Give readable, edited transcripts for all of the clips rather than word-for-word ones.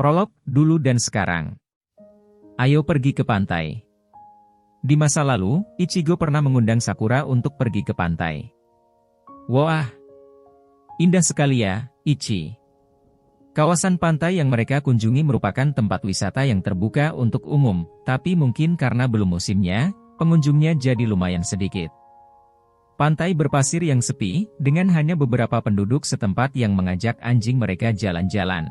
Prolog, dulu dan sekarang. Ayo pergi ke pantai. Di masa lalu, Ichigo pernah mengundang Sakura untuk pergi ke pantai. Wah, indah sekali ya, Ichi. Kawasan pantai yang mereka kunjungi merupakan tempat wisata yang terbuka untuk umum, tapi mungkin karena belum musimnya, pengunjungnya jadi lumayan sedikit. Pantai berpasir yang sepi, dengan hanya beberapa penduduk setempat yang mengajak anjing mereka jalan-jalan.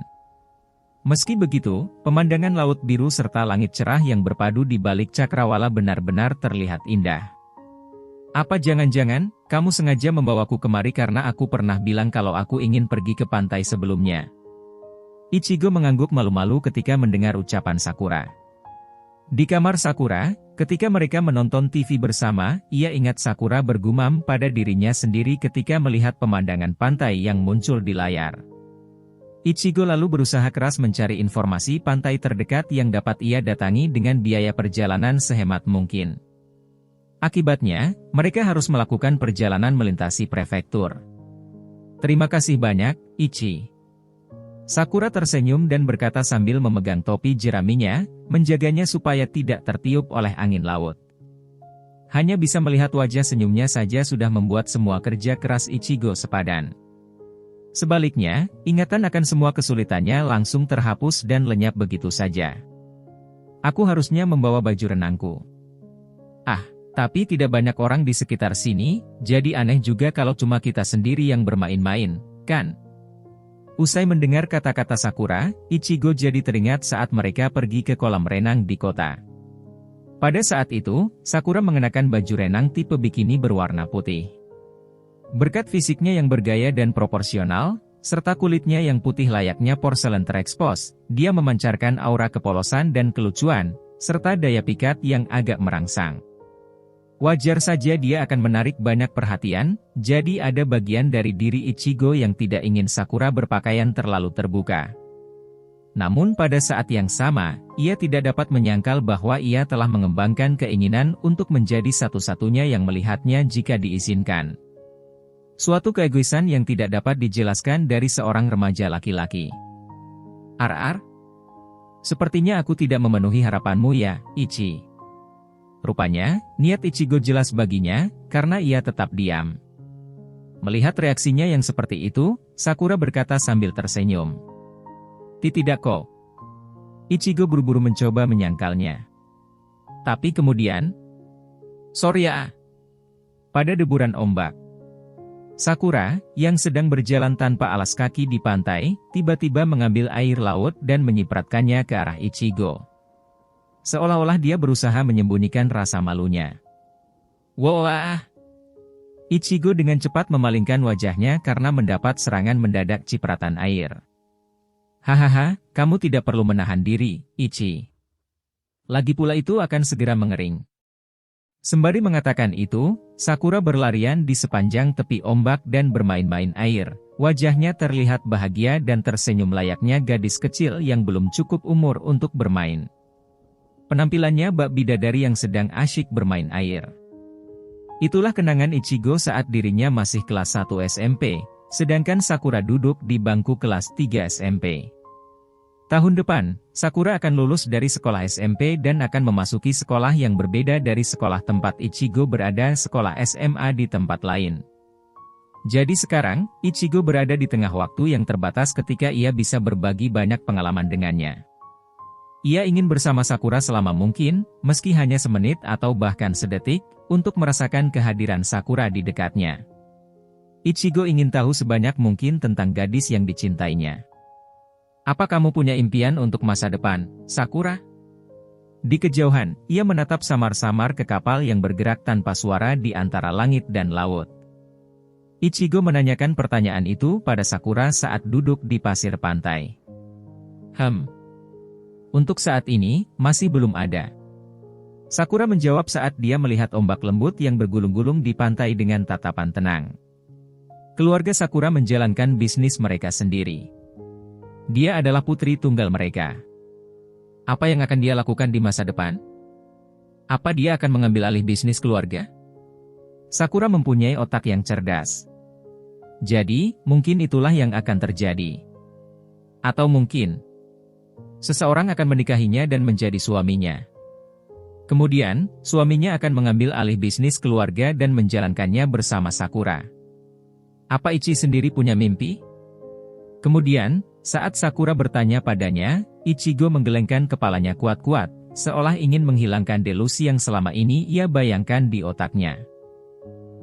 Meski begitu, pemandangan laut biru serta langit cerah yang berpadu di balik cakrawala benar-benar terlihat indah. Apa jangan-jangan, kamu sengaja membawaku kemari karena aku pernah bilang kalau aku ingin pergi ke pantai sebelumnya? Ichigo mengangguk malu-malu ketika mendengar ucapan Sakura. Di kamar Sakura, ketika mereka menonton TV bersama, ia ingat Sakura bergumam pada dirinya sendiri ketika melihat pemandangan pantai yang muncul di layar. Ichigo lalu berusaha keras mencari informasi pantai terdekat yang dapat ia datangi dengan biaya perjalanan sehemat mungkin. Akibatnya, mereka harus melakukan perjalanan melintasi prefektur. Terima kasih banyak, Ichi. Sakura tersenyum dan berkata sambil memegang topi jeraminya, menjaganya supaya tidak tertiup oleh angin laut. Hanya bisa melihat wajah senyumnya saja sudah membuat semua kerja keras Ichigo sepadan. Sebaliknya, ingatan akan semua kesulitannya langsung terhapus dan lenyap begitu saja. Aku harusnya membawa baju renangku. Tapi tidak banyak orang di sekitar sini, jadi aneh juga kalau cuma kita sendiri yang bermain-main, kan? Usai mendengar kata-kata Sakura, Ichigo jadi teringat saat mereka pergi ke kolam renang di kota. Pada saat itu, Sakura mengenakan baju renang tipe bikini berwarna putih. Berkat fisiknya yang bergaya dan proporsional, serta kulitnya yang putih layaknya porselen terekspos, dia memancarkan aura kepolosan dan kelucuan, serta daya pikat yang agak merangsang. Wajar saja dia akan menarik banyak perhatian, jadi ada bagian dari diri Ichigo yang tidak ingin Sakura berpakaian terlalu terbuka. Namun pada saat yang sama, ia tidak dapat menyangkal bahwa ia telah mengembangkan keinginan untuk menjadi satu-satunya yang melihatnya jika diizinkan. Suatu keegoisan yang tidak dapat dijelaskan dari seorang remaja laki-laki. Sepertinya aku tidak memenuhi harapanmu ya, Ichi. Rupanya, niat Ichigo jelas baginya, karena ia tetap diam. Melihat reaksinya yang seperti itu, Sakura berkata sambil tersenyum. Tidak kok. Ichigo buru-buru mencoba menyangkalnya. Tapi kemudian, sorry ya. Pada deburan ombak, Sakura, yang sedang berjalan tanpa alas kaki di pantai, tiba-tiba mengambil air laut dan menyipratkannya ke arah Ichigo. Seolah-olah dia berusaha menyembunyikan rasa malunya. Wah! Ichigo dengan cepat memalingkan wajahnya karena mendapat serangan mendadak cipratan air. Hahaha, kamu tidak perlu menahan diri, Ichi. Lagi pula itu akan segera mengering. Sembari mengatakan itu, Sakura berlarian di sepanjang tepi ombak dan bermain-main air. Wajahnya terlihat bahagia dan tersenyum layaknya gadis kecil yang belum cukup umur untuk bermain. Penampilannya bak bidadari yang sedang asyik bermain air. Itulah kenangan Ichigo saat dirinya masih kelas 1 SMP, sedangkan Sakura duduk di bangku kelas 3 SMP. Tahun depan, Sakura akan lulus dari sekolah SMP dan akan memasuki sekolah yang berbeda dari sekolah tempat Ichigo berada, sekolah SMA di tempat lain. Jadi sekarang, Ichigo berada di tengah waktu yang terbatas ketika ia bisa berbagi banyak pengalaman dengannya. Ia ingin bersama Sakura selama mungkin, meski hanya semenit atau bahkan sedetik, untuk merasakan kehadiran Sakura di dekatnya. Ichigo ingin tahu sebanyak mungkin tentang gadis yang dicintainya. Apa kamu punya impian untuk masa depan, Sakura? Di kejauhan, ia menatap samar-samar ke kapal yang bergerak tanpa suara di antara langit dan laut. Ichigo menanyakan pertanyaan itu pada Sakura saat duduk di pasir pantai. Untuk saat ini, masih belum ada. Sakura menjawab saat dia melihat ombak lembut yang bergulung-gulung di pantai dengan tatapan tenang. Keluarga Sakura menjalankan bisnis mereka sendiri. Dia adalah putri tunggal mereka. Apa yang akan dia lakukan di masa depan? Apa dia akan mengambil alih bisnis keluarga? Sakura mempunyai otak yang cerdas. Jadi, mungkin itulah yang akan terjadi. Atau mungkin, Seseorang akan menikahinya dan menjadi suaminya. Kemudian, suaminya akan mengambil alih bisnis keluarga dan menjalankannya bersama Sakura. Apa Ichi sendiri punya mimpi? Kemudian, saat Sakura bertanya padanya, Ichigo menggelengkan kepalanya kuat-kuat, seolah ingin menghilangkan delusi yang selama ini ia bayangkan di otaknya.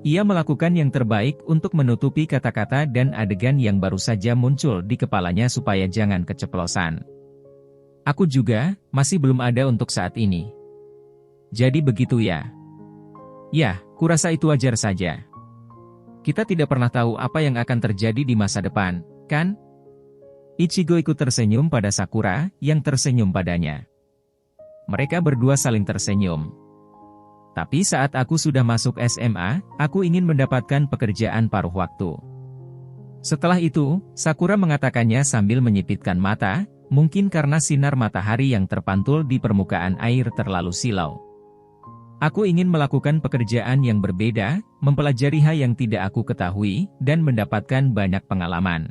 Ia melakukan yang terbaik untuk menutupi kata-kata dan adegan yang baru saja muncul di kepalanya supaya jangan keceplosan. Aku juga, masih belum ada untuk saat ini. Jadi begitu ya? Ya, kurasa itu wajar saja. Kita tidak pernah tahu apa yang akan terjadi di masa depan, kan? Ichigo ikut tersenyum pada Sakura, yang tersenyum padanya. Mereka berdua saling tersenyum. Tapi saat aku sudah masuk SMA, aku ingin mendapatkan pekerjaan paruh waktu. Setelah itu, Sakura mengatakannya sambil menyipitkan mata, mungkin karena sinar matahari yang terpantul di permukaan air terlalu silau. Aku ingin melakukan pekerjaan yang berbeda, mempelajari hal yang tidak aku ketahui, dan mendapatkan banyak pengalaman.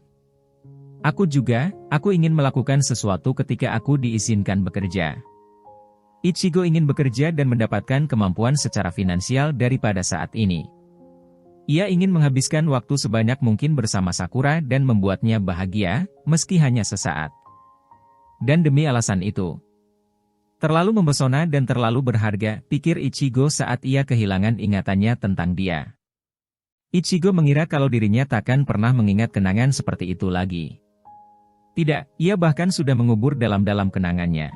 Aku ingin melakukan sesuatu ketika aku diizinkan bekerja. Ichigo ingin bekerja dan mendapatkan kemampuan secara finansial daripada saat ini. Ia ingin menghabiskan waktu sebanyak mungkin bersama Sakura dan membuatnya bahagia, meski hanya sesaat. Dan demi alasan itu, terlalu memesona dan terlalu berharga, pikir Ichigo saat ia kehilangan ingatannya tentang dia. Ichigo mengira kalau dirinya takkan pernah mengingat kenangan seperti itu lagi. Tidak, ia bahkan sudah mengubur dalam-dalam kenangannya.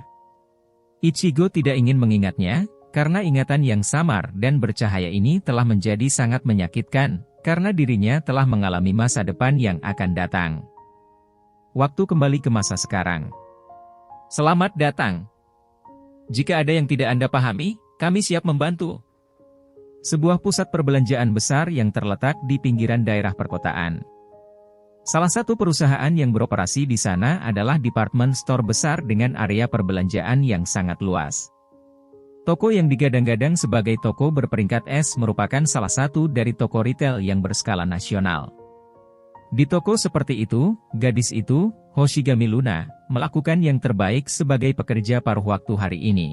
Ichigo tidak ingin mengingatnya, karena ingatan yang samar dan bercahaya ini telah menjadi sangat menyakitkan, karena dirinya telah mengalami masa depan yang akan datang. Waktu kembali ke masa sekarang. Selamat datang. Jika ada yang tidak Anda pahami, kami siap membantu. Sebuah pusat perbelanjaan besar yang terletak di pinggiran daerah perkotaan. Salah satu perusahaan yang beroperasi di sana adalah department store besar dengan area perbelanjaan yang sangat luas. Toko yang digadang-gadang sebagai toko berperingkat S merupakan salah satu dari toko retail yang berskala nasional. Di toko seperti itu, gadis itu, Hoshigami Luna, melakukan yang terbaik sebagai pekerja paruh waktu hari ini.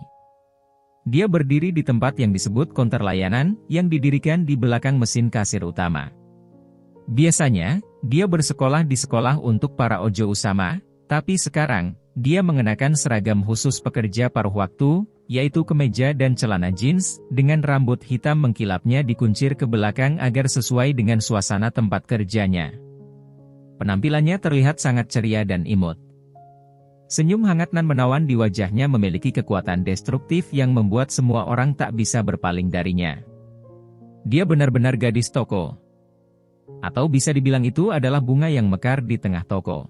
Dia berdiri di tempat yang disebut counter layanan, yang didirikan di belakang mesin kasir utama. Biasanya, dia bersekolah di sekolah untuk para Ojo Usama, tapi sekarang, dia mengenakan seragam khusus pekerja paruh waktu, yaitu kemeja dan celana jeans, dengan rambut hitam mengkilapnya dikuncir ke belakang agar sesuai dengan suasana tempat kerjanya. Penampilannya terlihat sangat ceria dan imut. Senyum hangat nan menawan di wajahnya memiliki kekuatan destruktif yang membuat semua orang tak bisa berpaling darinya. Dia benar-benar gadis toko. Atau bisa dibilang itu adalah bunga yang mekar di tengah toko.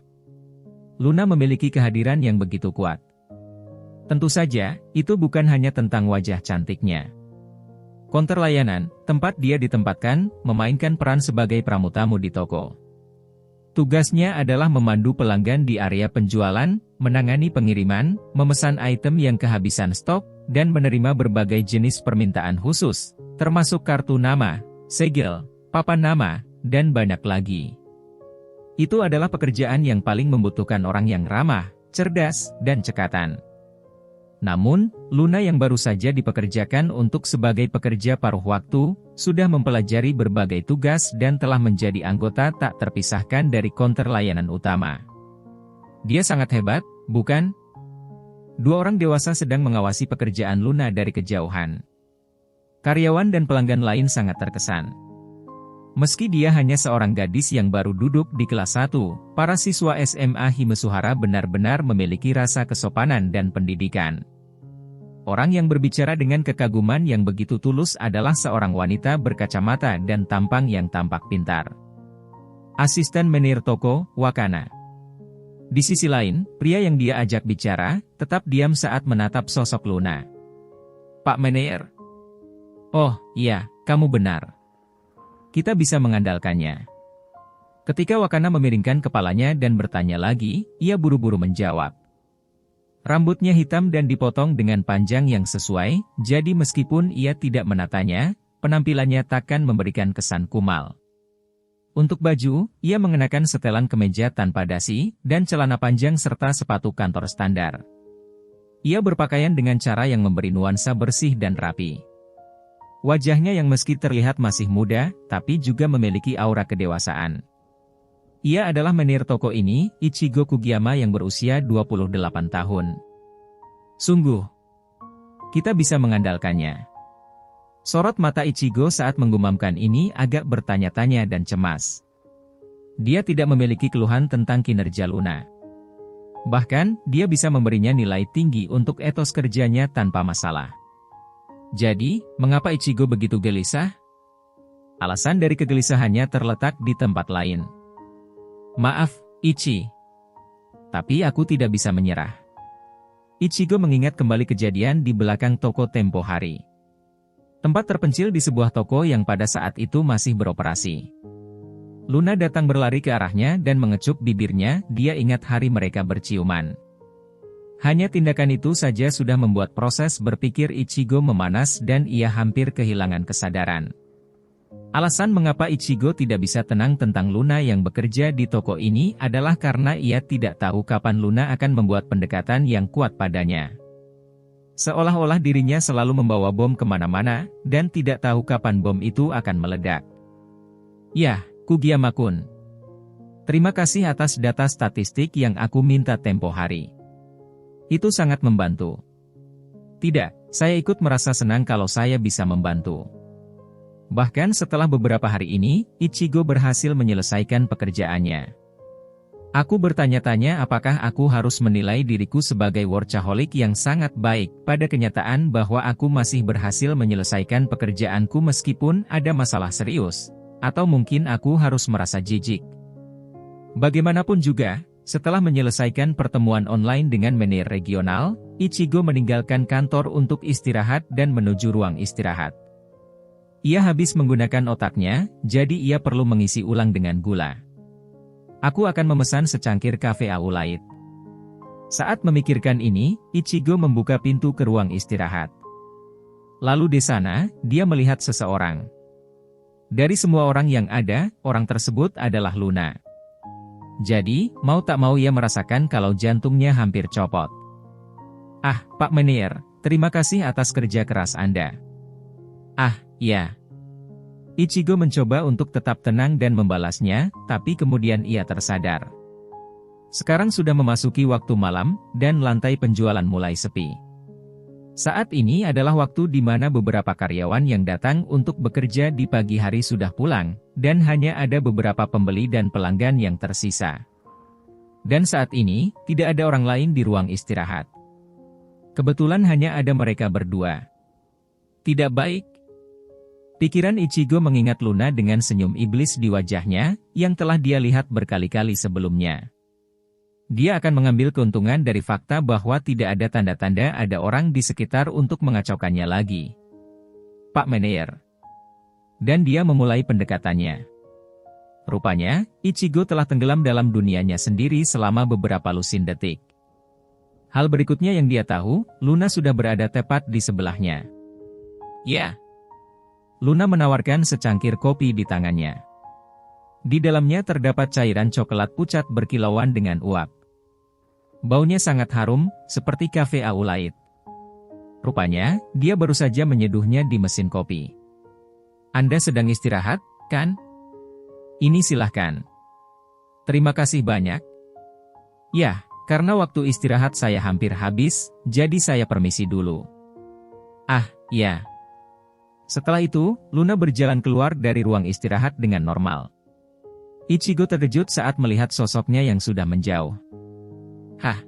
Luna memiliki kehadiran yang begitu kuat. Tentu saja, itu bukan hanya tentang wajah cantiknya. Counter layanan, tempat dia ditempatkan, memainkan peran sebagai pramutamu di toko. Tugasnya adalah memandu pelanggan di area penjualan, menangani pengiriman, memesan item yang kehabisan stok, dan menerima berbagai jenis permintaan khusus, termasuk kartu nama, segel, papan nama, dan banyak lagi. Itu adalah pekerjaan yang paling membutuhkan orang yang ramah, cerdas, dan cekatan. Namun, Luna yang baru saja dipekerjakan untuk sebagai pekerja paruh waktu, sudah mempelajari berbagai tugas dan telah menjadi anggota tak terpisahkan dari counter layanan utama. Dia sangat hebat, bukan? Dua orang dewasa sedang mengawasi pekerjaan Luna dari kejauhan. Karyawan dan pelanggan lain sangat terkesan. Meski dia hanya seorang gadis yang baru duduk di kelas 1, para siswa SMA Himasuhara benar-benar memiliki rasa kesopanan dan pendidikan. Orang yang berbicara dengan kekaguman yang begitu tulus adalah seorang wanita berkacamata dan tampang yang tampak pintar. Asisten menir toko, Wakana. Di sisi lain, pria yang dia ajak bicara, tetap diam saat menatap sosok Luna. Pak Menir. Oh, iya, kamu benar. Kita bisa mengandalkannya. Ketika Wakana memiringkan kepalanya dan bertanya lagi, ia buru-buru menjawab. Rambutnya hitam dan dipotong dengan panjang yang sesuai, jadi meskipun ia tidak menatanya, penampilannya takkan memberikan kesan kumal. Untuk baju, ia mengenakan setelan kemeja tanpa dasi, dan celana panjang serta sepatu kantor standar. Ia berpakaian dengan cara yang memberi nuansa bersih dan rapi. Wajahnya yang meski terlihat masih muda, tapi juga memiliki aura kedewasaan. Ia adalah menir toko ini, Ichigo Kugiyama yang berusia 28 tahun. Sungguh, kita bisa mengandalkannya. Sorot mata Ichigo saat menggumamkan ini agak bertanya-tanya dan cemas. Dia tidak memiliki keluhan tentang kinerja Luna. Bahkan, dia bisa memberinya nilai tinggi untuk etos kerjanya tanpa masalah. Jadi, mengapa Ichigo begitu gelisah? Alasan dari kegelisahannya terletak di tempat lain. Maaf, Ichi. Tapi aku tidak bisa menyerah. Ichigo mengingat kembali kejadian di belakang toko tempo hari. Tempat terpencil di sebuah toko yang pada saat itu masih beroperasi. Luna datang berlari ke arahnya dan mengecup bibirnya, dia ingat hari mereka berciuman. Hanya tindakan itu saja sudah membuat proses berpikir Ichigo memanas dan ia hampir kehilangan kesadaran. Alasan mengapa Ichigo tidak bisa tenang tentang Luna yang bekerja di toko ini adalah karena ia tidak tahu kapan Luna akan membuat pendekatan yang kuat padanya. Seolah-olah dirinya selalu membawa bom kemana-mana, dan tidak tahu kapan bom itu akan meledak. Yah, Kugiyama-kun. Terima kasih atas data statistik yang aku minta tempo hari. Itu sangat membantu. Tidak, saya ikut merasa senang kalau saya bisa membantu. Bahkan setelah beberapa hari ini, Ichigo berhasil menyelesaikan pekerjaannya. Aku bertanya-tanya apakah aku harus menilai diriku sebagai workaholic yang sangat baik, pada kenyataan bahwa aku masih berhasil menyelesaikan pekerjaanku meskipun ada masalah serius, atau mungkin aku harus merasa jijik. Bagaimanapun juga, setelah menyelesaikan pertemuan online dengan menir regional, Ichigo meninggalkan kantor untuk istirahat dan menuju ruang istirahat. Ia habis menggunakan otaknya, jadi ia perlu mengisi ulang dengan gula. Aku akan memesan secangkir kafe Aulait. Saat memikirkan ini, Ichigo membuka pintu ke ruang istirahat. Lalu di sana, dia melihat seseorang. Dari semua orang yang ada, orang tersebut adalah Luna. Jadi, mau tak mau ia merasakan kalau jantungnya hampir copot. Ah, Pak Menir, terima kasih atas kerja keras Anda. Ah, ya. Ichigo mencoba untuk tetap tenang dan membalasnya, tapi kemudian ia tersadar. Sekarang sudah memasuki waktu malam, dan lantai penjualan mulai sepi. Saat ini adalah waktu di mana beberapa karyawan yang datang untuk bekerja di pagi hari sudah pulang, dan hanya ada beberapa pembeli dan pelanggan yang tersisa. Dan saat ini, tidak ada orang lain di ruang istirahat. Kebetulan hanya ada mereka berdua. Tidak baik. Pikiran Ichigo mengingat Luna dengan senyum iblis di wajahnya, yang telah dia lihat berkali-kali sebelumnya. Dia akan mengambil keuntungan dari fakta bahwa tidak ada tanda-tanda ada orang di sekitar untuk mengacaukannya lagi. Pak Menir. Dan dia memulai pendekatannya. Rupanya, Ichigo telah tenggelam dalam dunianya sendiri selama beberapa lusin detik. Hal berikutnya yang dia tahu, Luna sudah berada tepat di sebelahnya. Ya. Luna menawarkan secangkir kopi di tangannya. Di dalamnya terdapat cairan coklat pucat berkilauan dengan uap. Baunya sangat harum, seperti kafe Aulait. Rupanya, dia baru saja menyeduhnya di mesin kopi. Anda sedang istirahat, kan? Ini silahkan. Terima kasih banyak. Ya, karena waktu istirahat saya hampir habis, jadi saya permisi dulu. Ah, ya. Setelah itu, Luna berjalan keluar dari ruang istirahat dengan normal. Ichigo terkejut saat melihat sosoknya yang sudah menjauh. Hah,